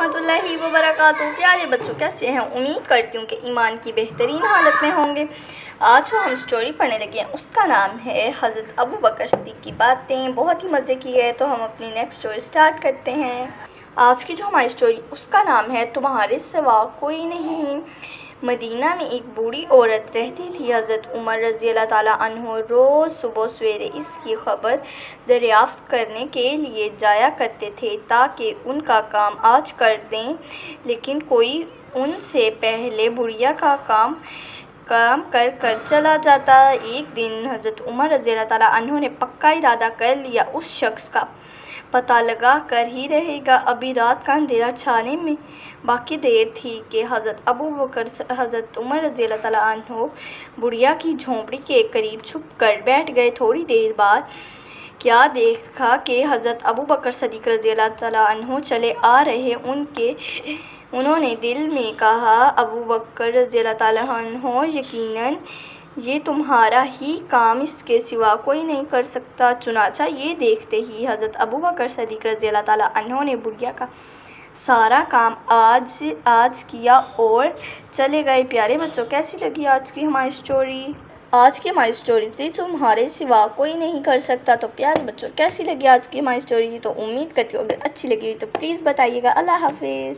रहमतुल्लाहि व बरकातुहू। प्यारे बच्चों, कैसे हैं? उम्मीद करती हूँ कि ईमान की बेहतरीन हालत में होंगे। आज जो हम स्टोरी पढ़ने लगे हैं उसका नाम है हज़रत अबू बकर सिद्दीक़ की बातें। बहुत ही मज़े की है, तो हम अपनी नेक्स्ट स्टोरी स्टार्ट करते हैं। आज की जो हमारी स्टोरी उसका नाम है तुम्हारे सिवा कोई नहीं। मदीना में एक बूढ़ी औरत रहती थी। हज़रत उमर रज़ी अल्लाह ताला अन्हो रोज़ सुबह सवेरे इसकी खबर दरियाफ़्त करने के लिए जाया करते थे ताकि उनका काम आज कर दें, लेकिन कोई उनसे पहले बुढ़िया का काम कर चला जाता। एक दिन हज़रत उमर रज़ी अल्लाह ताला अन्हो ने पक्का इरादा कर लिया उस शख्स का पता लगा कर ही रहेगा। अभी रात का अंधेरा छाने में बाकी देर थी कि हज़रत उमर रज़ी अल्लाह ताला अन्हो बुढ़िया की झोंपड़ी के करीब छुप कर बैठ गए। थोड़ी देर बाद क्या देखा कि हज़रत अबू बकर सिद्दीक़ रज़ी अल्लाह ताला अन्हो चले आ रहे। उन्होंने दिल में कहा, अबू बकर रज़ी अल्लाह ताला अन्हो, यकीनन ये तुम्हारा ही काम, इसके सिवा कोई नहीं कर सकता। चुनाचा ये देखते ही हज़रत अबू बकर सिद्दीक़ रज़ी अल्लाह ताला अन्हो ने बुढ़िया का सारा काम आज किया और चले गए। प्यारे बच्चों, कैसी लगी आज की हमारी स्टोरी? आज की हमारी स्टोरी थी तुम्हारे सिवा कोई नहीं कर सकता। तो प्यारे बच्चों, कैसी लगी आज की हमारी स्टोरी? तो उम्मीद करती हूँ अगर अच्छी लगी हुई तो प्लीज़ बताइएगा। अल्लाह हाफिज़।